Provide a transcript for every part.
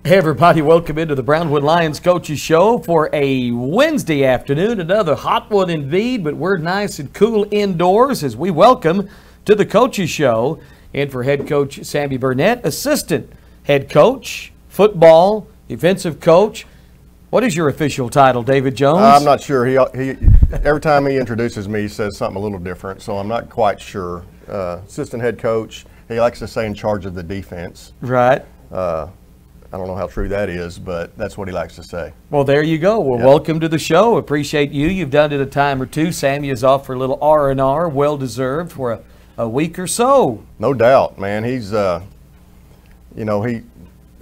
Hey everybody, welcome into the Brownwood Lions Coaches Show for a Wednesday afternoon. Another hot one indeed, but we're nice and cool indoors as we welcome to the Coaches Show. And for head coach Sammy Burnett, assistant head coach, football, defensive coach. What is your official title, David Jones? I'm not sure. He every time he introduces me, he says something a little different, so I'm not quite sure. Assistant head coach, he likes to say in charge of the defense. Right. I don't know how true that is, but that's what he likes to say. Well, there you go. Well, welcome to the show. Appreciate you. You've done it a time or two. Sammy is off for a little R&R, well-deserved for a week or so. No doubt, man. He's,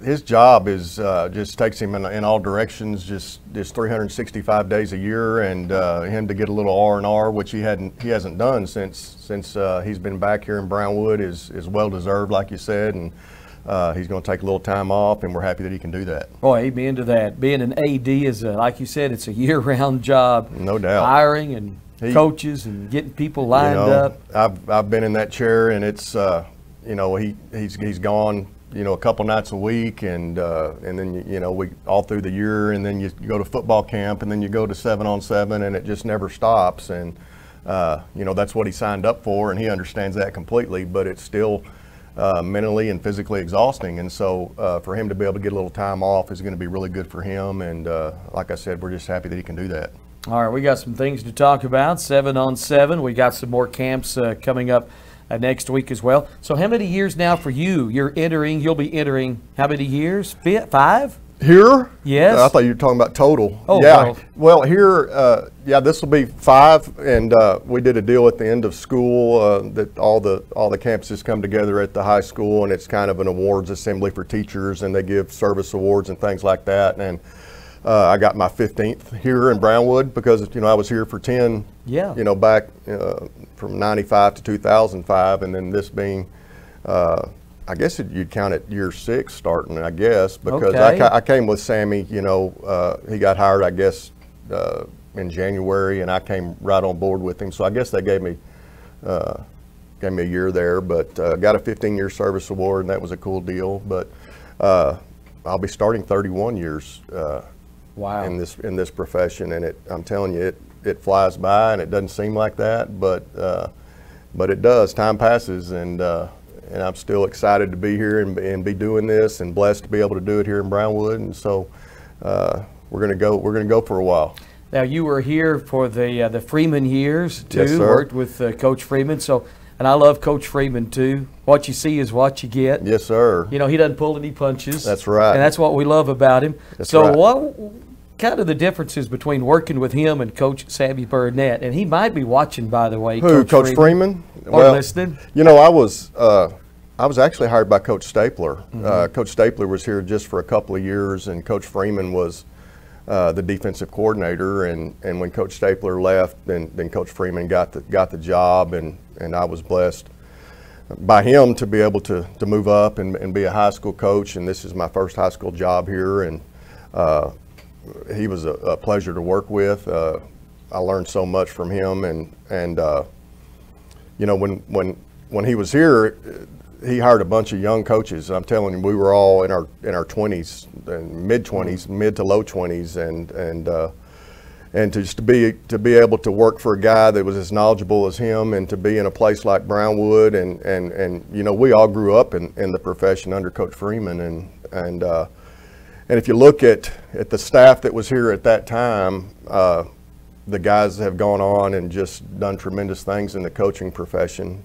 his job is just takes him in all directions, just 365 days a year, and him to get a little R&R, which he hasn't done since he's been back here in Brownwood, is well-deserved, like you said, and he's going to take a little time off, and we're happy that he can do that. Boy, amen to that. Being an AD is, like you said, it's a year-round job. No doubt. Hiring and coaches and getting people lined up. I've been in that chair, and it's he's gone a couple nights a week, and then we all through the year, and then you go to football camp, and then you go to 7-on-7, and it just never stops. And that's what he signed up for, and he understands that completely. But it's still mentally and physically exhausting, and so for him to be able to get a little time off is going to be really good for him. And like I said, we're just happy that he can do that. All right, we got some things to talk about. 7-on-7. We got some more camps coming up next week as well. So how many years now for you? You'll be entering how many years? 5? Here? Yes. I thought you were talking about total. Oh, yeah. Well, here, this will be 5, and we did a deal at the end of school that all the campuses come together at the high school, and it's kind of an awards assembly for teachers, and they give service awards and things like that. And I got my 15th here in Brownwood because I was here for 10. Yeah. Back from 95 to 2005, and then this being. I guess you'd count it year 6 starting, I guess, because I came with Sammy, he got hired, I guess, in January, and I came right on board with him. So I guess they gave me a year there, but got a 15-year service award, and that was a cool deal. But I'll be starting 31 years wow. in this profession, and I'm telling you, it flies by, and it doesn't seem like that, but it does. Time passes, and I'm still excited to be here and be doing this, and blessed to be able to do it here in Brownwood. And so we're gonna go for a while. Now you were here for the Freeman years too. Yes, sir. Worked with Coach Freeman. And I love Coach Freeman too. What you see is what you get. Yes, sir. He doesn't pull any punches. That's right. And that's what we love about him. That's right. What kind of the differences between working with him and Coach Sammy Burnett? And he might be watching, by the way. Who, Coach Freeman? Or listening. I was actually hired by Coach Stapler. Mm-hmm. Coach Stapler was here just for a couple of years, and Coach Freeman was the defensive coordinator. And when Coach Stapler left, then Coach Freeman got the job, and I was blessed by him to be able to move up and be a high school coach. And this is my first high school job here, and he was a pleasure to work with. I learned so much from him, and when he was here, he hired a bunch of young coaches. I'm telling you, we were all in our 20s and mid-20s, mid to low 20s, and to be able to work for a guy that was as knowledgeable as him, and to be in a place like Brownwood, and we all grew up in the profession under Coach Freeman, and if you look at the staff that was here at that time, the guys have gone on and just done tremendous things in the coaching profession.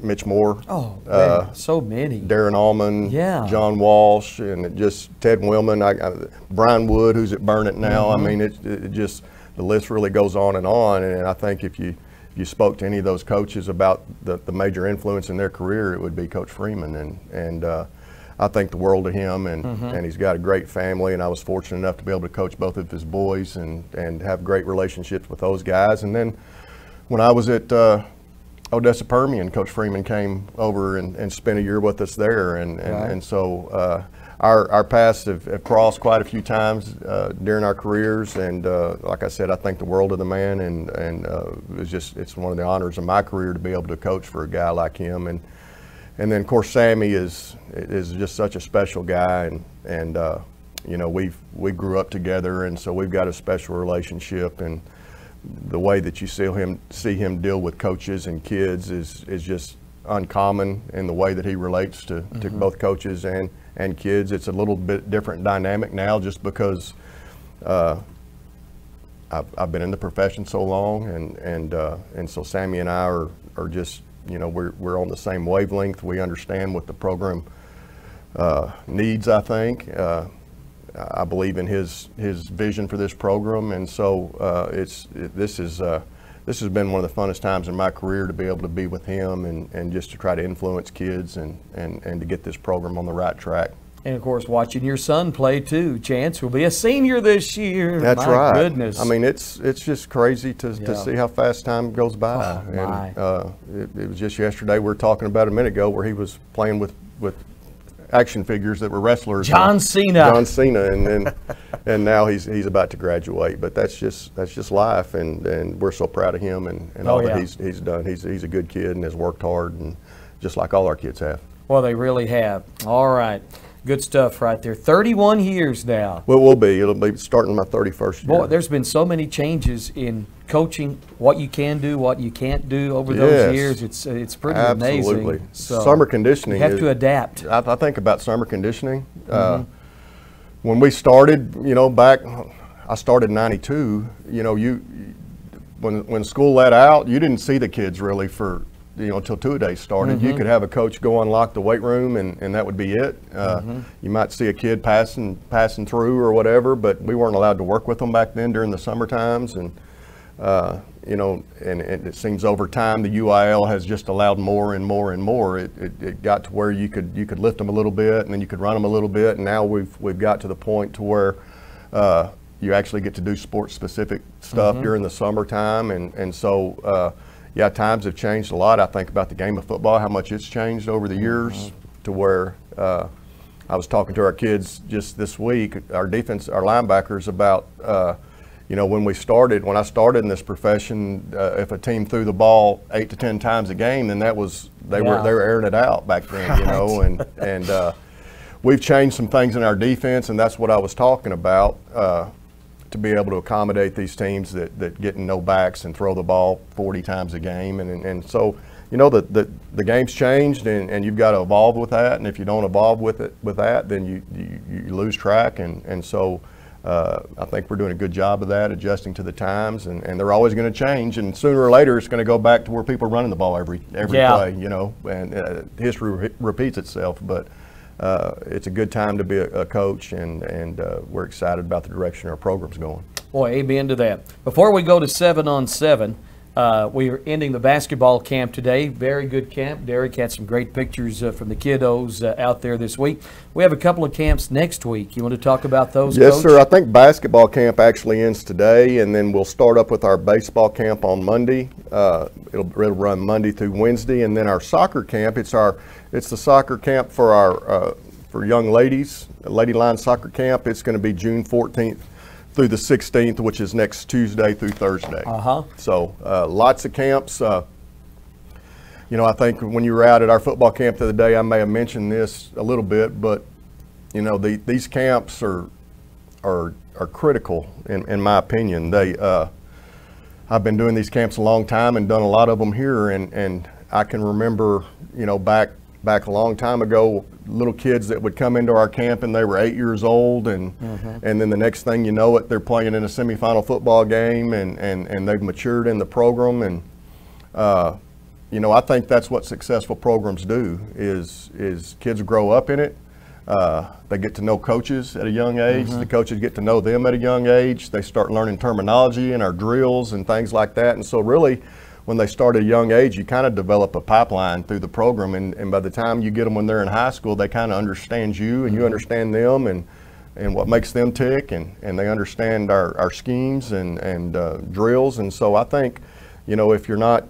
Mitch Moore. Oh, man, so many. Darren Allman. Yeah. John Walsh, and just Ted Willman. Brian Wood, who's at Burnett now. Mm-hmm. I mean, it just, the list really goes on. And I think if you spoke to any of those coaches about the major influence in their career, it would be Coach Freeman. And I think the world of him, and he's got a great family, and I was fortunate enough to be able to coach both of his boys and have great relationships with those guys. And then when I was at Odessa Permian, Coach Freeman came over and spent a year with us there, and so our paths have crossed quite a few times during our careers, and like I said, I think the world of the man, and it's one of the honors of my career to be able to coach for a guy like him, and then of course Sammy is just such a special guy, and you know, we grew up together, and so we've got a special relationship, and the way that you see him deal with coaches and kids is just uncommon in the way that he relates to both coaches and kids. It's a little bit different dynamic now, just because I've been in the profession so long, and so Sammy and I are just, you know, we're on the same wavelength. We understand what the program needs. I think I believe in his vision for this program, and so this has been one of the funnest times in my career to be able to be with him and just to try to influence kids and to get this program on the right track. And of course, watching your son play too. Chance will be a senior this year. That's my right. Goodness. I mean, it's just crazy to see how fast time goes by. Oh, and it was just yesterday, we were talking about a minute ago, where he was playing with action figures that were wrestlers. John Cena, and now he's about to graduate. But that's just life, and we're so proud of him and all that he's done. He's a good kid and has worked hard, and just like all our kids have. Well, they really have. All right. Good stuff right there. 31 years now. Well, it'll be starting my 31st year. Boy, there's been so many changes in coaching, what you can do, what you can't do over those years. It's pretty Absolutely. amazing. So summer conditioning. You have to adapt. I think about summer conditioning. When we started, you know, I started in '92. You know, when school let out, you didn't see the kids really for, you know, until two-a-days started. You could have a coach go unlock the weight room, and that would be it. You might see a kid passing through or whatever, but we weren't allowed to work with them back then during the summer times. And you know, and it seems over time the UIL has just allowed more and more and more. It got to where you could lift them a little bit, and then you could run them a little bit, and now we've got to the point to where you actually get to do sports-specific stuff during the summertime, and so. Yeah, times have changed a lot. I think about the game of football, how much it's changed over the years, to where I was talking to our kids just this week, our linebackers, about, you know, when I started in this profession, if a team threw the ball 8 to 10 times a game, then they were airing it out back then, you know, and we've changed some things in our defense, and that's what I was talking about. To be able to accommodate these teams that get no backs and throw the ball 40 times a game, and so, you know, the game's changed, and you've got to evolve with that, and if you don't evolve with that, then you lose track, and so I think we're doing a good job of that, adjusting to the times, and they're always going to change, and sooner or later it's going to go back to where people are running the ball every play, you know, and history repeats itself, but. It's a good time to be a coach, and we're excited about the direction our program's going. Boy, amen to that. Before we go to 7-on-7, we are ending the basketball camp today. Very good camp. Derek had some great pictures from the kiddos out there this week. We have a couple of camps next week. You want to talk about those, Yes, Coach? sir. I think basketball camp actually ends today, and then we'll start up with our baseball camp on Monday. It'll run Monday through Wednesday, and then our soccer camp. It's the soccer camp for our for young ladies, Lady Line Soccer Camp. It's going to be June 14th through the 16th, which is next Tuesday through Thursday. So lots of camps. You know, I think when you were out at our football camp the other day, I may have mentioned this a little bit, but you know, these camps are critical in my opinion. I've been doing these camps a long time and done a lot of them here, and I can remember, you know, back a long time ago, little kids that would come into our camp and they were 8 years old, and then the next thing you know it, they're playing in a semifinal football game, and they've matured in the program, and you know, I think that's what successful programs do is kids grow up in it. They get to know coaches at a young age. The coaches get to know them at a young age. They start learning terminology and our drills and things like that, and so really, when they start at a young age, you kind of develop a pipeline through the program, and by the time you get them when they're in high school, they kind of understand you, and you understand them, and what makes them tick, and they understand our schemes and drills. And so I think, you know, if you're not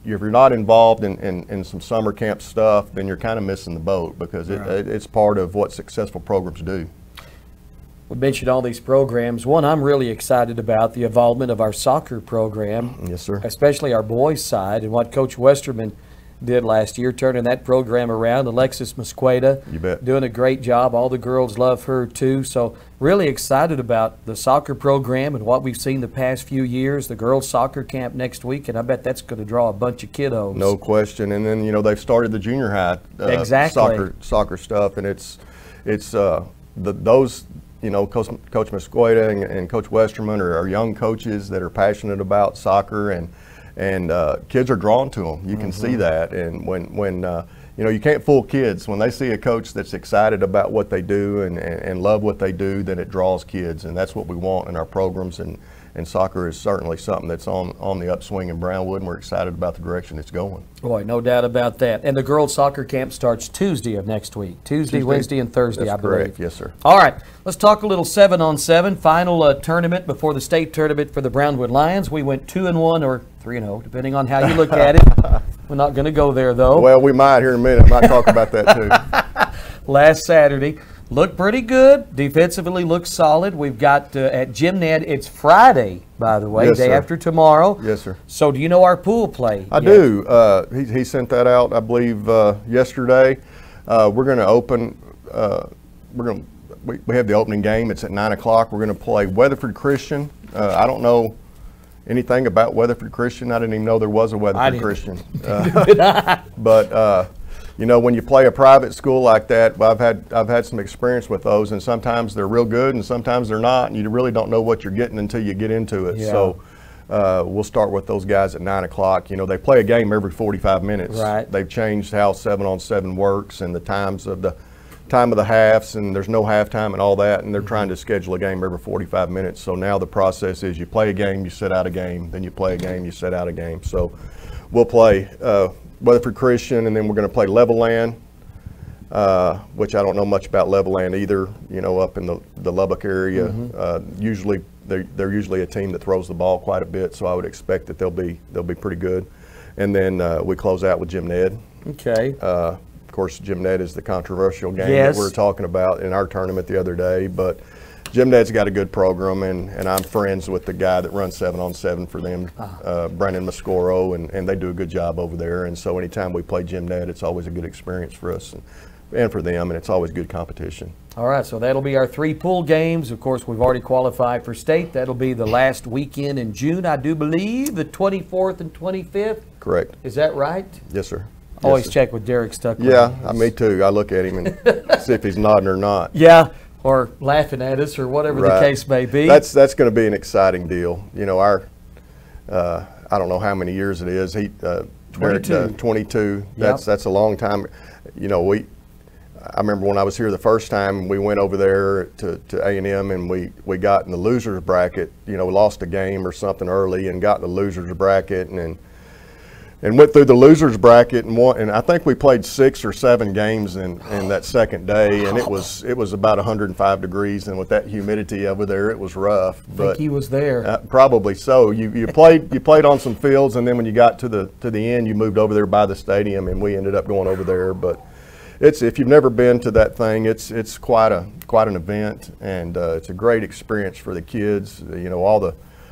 involved in some summer camp stuff, then you're kind of missing the boat, because it's part of what successful programs do. We mentioned all these programs. One I'm really excited about, the involvement of our soccer program. Yes, sir. Especially our boys' side, and what Coach Westerman did last year, turning that program around. Alexis Mosqueda, You bet. doing a great job. All the girls love her too. So really excited about the soccer program and what we've seen the past few years. The girls soccer camp next week, and I bet that's going to draw a bunch of kiddos. No question. And then, you know, they've started the junior high soccer stuff, and those, you know, Coach Mosqueda and Coach Westerman are young coaches that are passionate about soccer, and kids are drawn to them. You can see that. And when you know, you can't fool kids. When they see a coach that's excited about what they do and love what they do, then it draws kids, and that's what we want in our programs. And soccer is certainly something that's on the upswing in Brownwood, and we're excited about the direction it's going. Boy, no doubt about that. And the girls soccer camp starts Tuesday of next week. Tuesday, Wednesday, and Thursday, that's I believe. Correct. Yes, sir. All right, let's talk a little 7-on-7 final tournament before the state tournament for the Brownwood Lions. We went 2-1 or 3-0, depending on how you look at it. We're not going to go there, though. Well, we might here in a minute. I might talk about that too. Last Saturday. Looked pretty good. Defensively looks solid. We've got at Jim Ned, it's Friday, by the way, Yes, day sir. after tomorrow. Yes, sir. So do you know our pool play? I do. He sent that out, I believe, yesterday. We're going to open. We have the opening game. It's at 9 o'clock. We're going to play Weatherford Christian. I don't know anything about Weatherford Christian. I didn't even know there was a Weatherford Christian. But you know, when you play a private school like that, well, I've had some experience with those, and sometimes they're real good, and sometimes they're not, and you really don't know what you're getting until you get into it. Yeah. So we'll start with those guys at 9 o'clock. You know, they play a game every 45 minutes. Right. They've changed how 7-on-7 works and the time of the halves, and there's no halftime and all that, and they're trying to schedule a game every 45 minutes. So now the process is you play a game, you sit out a game, then you play a game, you sit out a game. So we'll play Weatherford Christian, and then we're going to play Levelland, which I don't know much about Levelland either. You know, up in the Lubbock area, usually they're usually a team that throws the ball quite a bit, so I would expect that they'll be pretty good. And then we close out with Jim Ned. Okay. Of course, Jim Ned is the controversial game Yes. that we were talking about in our tournament the other day, but Jim Ned's got a good program, and I'm friends with the guy that runs 7-on-7 for them, Brandon Mascoro, and they do a good job over there. And so anytime we play Jim Ned, it's always a good experience for us and for them, and it's always good competition. All right, so that'll be our 3 pool games. Of course, we've already qualified for state. That'll be the last weekend in June, I do believe, the 24th and 25th. Correct. Is that right? Yes, sir. Always Yes, sir. check with Derek Stuckman. Yeah, me too. I look at him and see if he's nodding or not. Yeah, or laughing at us or whatever the case may be. That's going to be an exciting deal. You know, our I don't know how many years it is. 22. 22. That's a long time. You know, I remember when I was here the first time, we went over there to A&M, and we got in the losers bracket. You know, we lost a game or something early and got in the losers bracket, and went through the losers bracket and won. And I think we played 6 or 7 games in that second day, and it was about 105 degrees, and with that humidity over there, it was rough. I think he was there. Probably so. You played on some fields, and then when you got to the end, you moved over there by the stadium, and we ended up going over there. But if you've never been to that thing, it's quite an event, and it's a great experience for the kids. You know,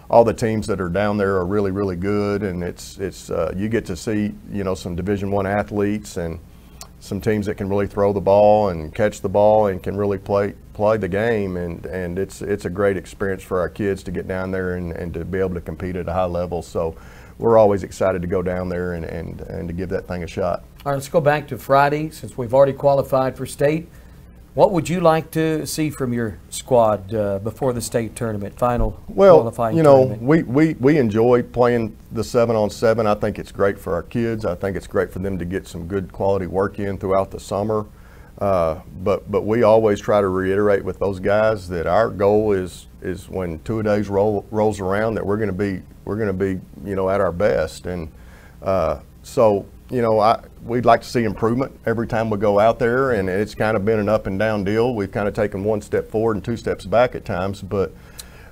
all the teams that are down there are really, really good, and it's you get to see, you know, some Division I athletes and some teams that can really throw the ball and catch the ball and can really play the game, and it's a great experience for our kids to get down there and to be able to compete at a high level. So we're always excited to go down there and to give that thing a shot. All right, let's go back to Friday since we've already qualified for state. What would you like to see from your squad before the state tournament, final qualifying tournament? We enjoy playing the 7-on-7. I think it's great for our kids. I think it's great for them to get some good quality work in throughout the summer. But we always try to reiterate with those guys that our goal is when two-a-days rolls around that we're going to be you know, at our best. And so, you know, we'd like to see improvement every time we go out there, and it's kind of been an up and down deal. We've kind of taken 1 step forward and 2 steps back at times, but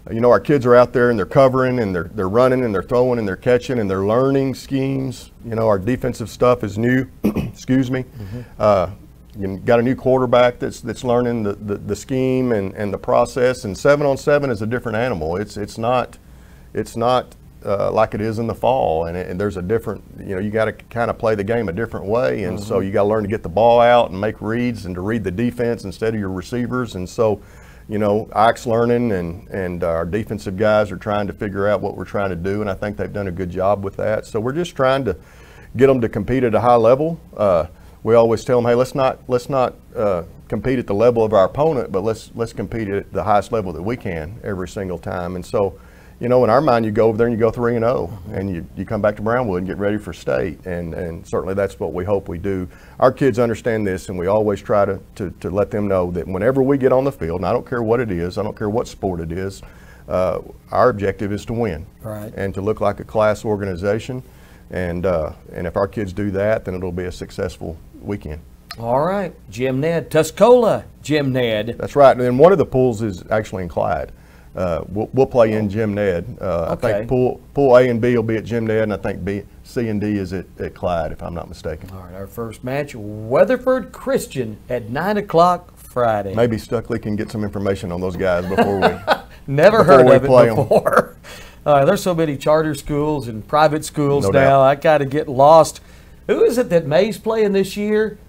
you know, our kids are out there and they're covering and they're running and they're throwing and they're catching and they're learning schemes. You know, our defensive stuff is new. Excuse me. You got a new quarterback that's learning the scheme and the process. And 7-on-7 is a different animal. It's not like it is in the fall, and there's a different, you got to kind of play the game a different way, and so you got to learn to get the ball out and make reads and to read the defense instead of your receivers, and so, Ike's learning, and our defensive guys are trying to figure out what we're trying to do, and I think they've done a good job with that. So we're just trying to get them to compete at a high level. We always tell them, hey, let's not compete at the level of our opponent, but let's compete at the highest level that we can every single time. And so, in our mind, you go over there and you go 3-0, and you come back to Brownwood and get ready for state, and certainly that's what we hope we do. Our kids understand this, and we always try to let them know that whenever we get on the field, and I don't care what it is, I don't care what sport it is, our objective is to win, right, and to look like a class organization. And if our kids do that, then it'll be a successful weekend. All right, Jim Ned, Tuscola, Jim Ned. That's right, and then one of the pools is actually in Clyde. We'll play in Jim Ned. Okay. I think pool A and B will be at Jim Ned, and I think C and D is at Clyde, if I'm not mistaken. All right, our first match, Weatherford Christian at 9 o'clock Friday. Maybe Stuckley can get some information on those guys before we Never heard of it play before. There's so many charter schools and private schools No now. doubt. I kind of get lost. Who is it that May's playing this year?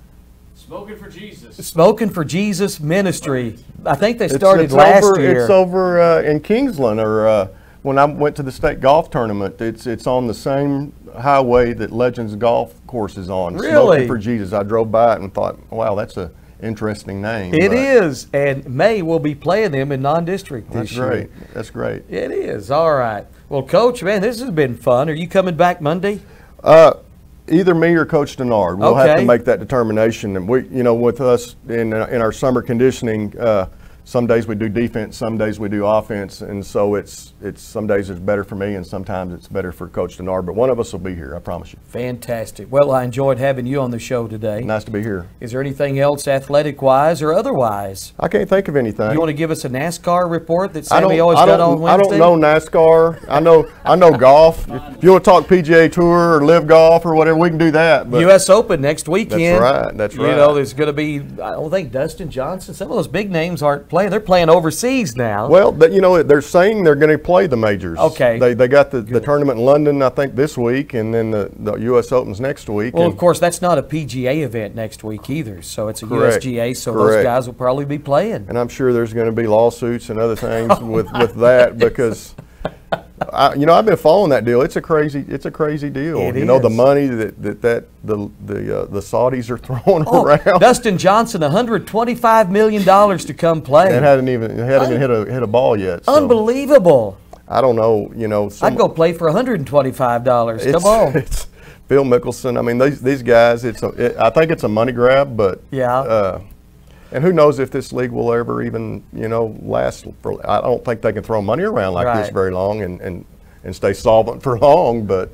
Smoking for Jesus. Smoking for Jesus Ministry. I think they started last year. It's over in Kingsland, or when I went to the state golf tournament. It's on the same highway that Legends Golf Course is on. Really? Smoking for Jesus. I drove by it and thought, wow, that's a interesting name. It is, and May will be playing them in non-district this year. That's great. That's great. It is. All right. Well, Coach, man, this has been fun. Are you coming back Monday? Either me or Coach Denard. We'll have Okay. to make that determination. And we, with us in our summer conditioning, some days we do defense, some days we do offense, and so it's some days it's better for me, and sometimes it's better for Coach Denard. But one of us will be here, I promise you. Fantastic. Well, I enjoyed having you on the show today. Nice to be here. Is there anything else athletic-wise or otherwise? I can't think of anything. You want to give us a NASCAR report that I Sammy always got on I Wednesday? don't know NASCAR. I know golf. If you want to talk PGA Tour or Live Golf or whatever, we can do that. But U.S. Open next weekend. That's right. There's going to be, I don't think Dustin Johnson, some of those big names aren't playing. They're playing overseas now. Well, they're saying they're going to play the majors. Okay. They got the tournament in London, I think, this week, and then the U.S. Open's next week. Well, of course, that's not a PGA event next week either, so it's a Correct. USGA, so Correct. those guys will probably be playing. And I'm sure there's going to be lawsuits and other things with that, because I've been following that deal. It's a crazy deal. It The is. money that the Saudis are throwing around. Dustin Johnson, $125 million to come play. It hadn't even hit a ball yet. So Unbelievable. I don't know. I'd go play for $125. Come on. It's Phil Mickelson. I mean, these guys. I think it's a money grab, but Yeah. And who knows if this league will ever even, last for. I don't think they can throw money around like this Right. very long and stay solvent for long. But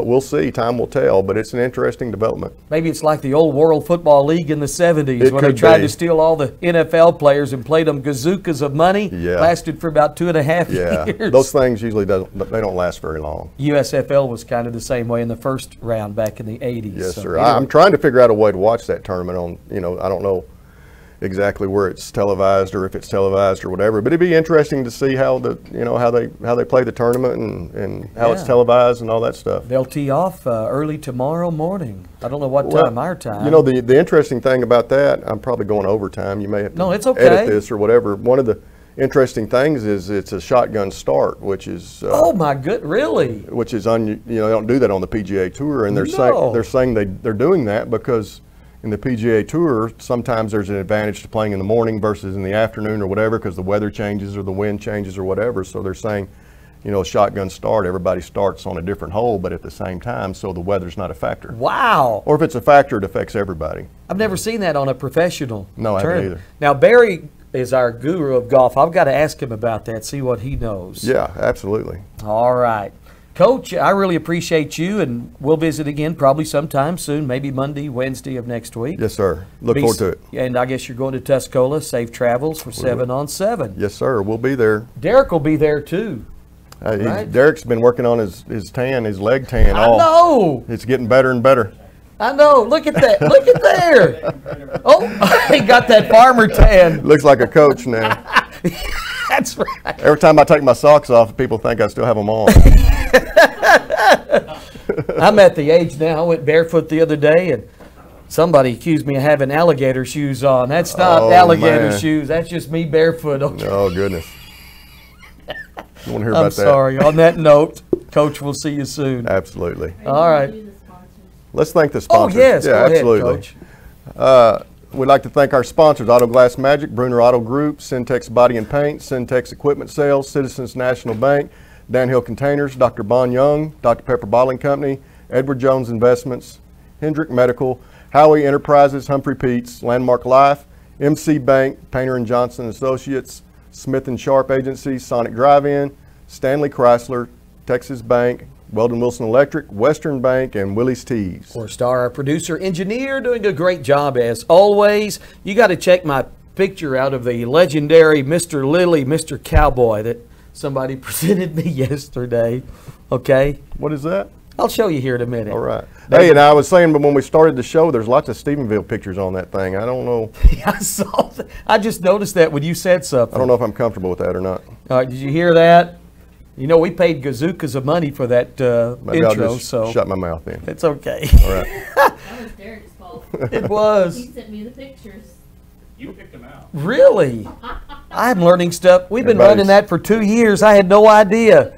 we'll see. Time will tell. But it's an interesting development. Maybe it's like the old World Football League in the 70s It when they could tried be. to steal all the NFL players and played them gazookas of money. Yeah. Lasted for about 2.5 Yeah, years. those things usually don't last very long. USFL was kind of the same way in the first round back in the 80s. Yes, So, sir. anyway. I'm trying to figure out a way to watch that tournament on. I don't know exactly where it's televised or if it's televised or whatever, but it'd be interesting to see how how they play the tournament and how it's Yeah. televised and all that stuff. They'll tee off early tomorrow morning. I don't know what time, our time. The interesting thing about that, I'm probably going overtime. You may have to No, it's okay. edit this or whatever. One of the interesting things is it's a shotgun start, which is Oh my good, really? which is they don't do that on the PGA Tour, and they're No. saying they're doing that because in the PGA Tour sometimes there's an advantage to playing in the morning versus in the afternoon or whatever, because the weather changes or the wind changes or whatever. So they're saying, a shotgun start, everybody starts on a different hole, but at the same time, so the weather's not a factor. Wow. Or if it's a factor, it affects everybody. I've never seen that on a professional No, I haven't tournament. either. Now, Barry is our guru of golf. I've got to ask him about that, see what he knows. Yeah, absolutely. All right. Coach, I really appreciate you, and we'll visit again probably sometime soon, maybe Monday, Wednesday of next week. Yes, sir. Look forward to it. And I guess you're going to Tuscola. Safe travels for 7 on 7. Yes, sir. We'll be there. Derek will be there too. Right. Derek's been working on his leg tan. I know. It's getting better and better. I know. Look at that. Look at there. Oh, he got that farmer tan. Looks like a coach now. That's right. Every time I take my socks off, people think I still have them on. I'm at the age now. I went barefoot the other day, and somebody accused me of having alligator shoes on. That's not alligator man. shoes. That's just me barefoot. Okay. Oh, goodness. You want to hear I'm about sorry. On that note, Coach, we'll see you soon. that? Absolutely. All right. Let's thank the Oh, sponsors. yes. Yeah, Go ahead, absolutely. Coach. We'd like to thank our sponsors, Auto Glass Magic, Bruner Auto Group, Syntex Body and Paint, Syntex Equipment Sales, Citizens National Bank, Downhill Containers, Dr. Bon Young, Dr. Pepper Bottling Company, Edward Jones Investments, Hendrick Medical, Howie Enterprises, Humphrey Peets, Landmark Life, MC Bank, Painter and Johnson Associates, Smith and Sharp Agency, Sonic Drive-In, Stanley Chrysler, Texas Bank, Weldon Wilson Electric, Western Bank, and Willie's Teas. For Star, our producer, engineer, doing a great job as always. You got to check my picture out of the legendary Mr. Lilly, Mr. Cowboy that somebody presented me yesterday. Okay? What is that? I'll show you here in a minute. All right. Hey, and I was saying, but when we started the show, there's lots of Stephenville pictures on that thing. I don't know. I saw that. I just noticed that when you said something. I don't know if I'm comfortable with that or not. All right, did you hear that? You know, we paid gazookas of money for that Maybe intro, I'll just so shut my mouth then. it's okay. All right. That was Derek's fault. It was. He sent me the pictures. You picked them out. Really? I'm learning stuff. We've been Everybody's- running that for 2 years. I had no idea.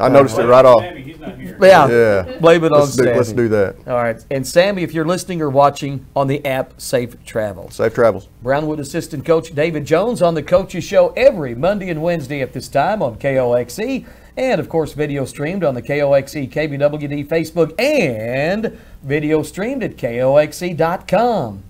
I noticed it right off. Sammy, he's not here. Yeah. Yeah. Blame it on Let's Sammy. do that. All right. And Sammy, if you're listening or watching on the app, safe travels. Safe travels. Brownwood assistant coach David Jones on the Coaches Show every Monday and Wednesday at this time on KOXE. And, of course, video streamed on the KOXE KBWD Facebook and video streamed at KOXE.com.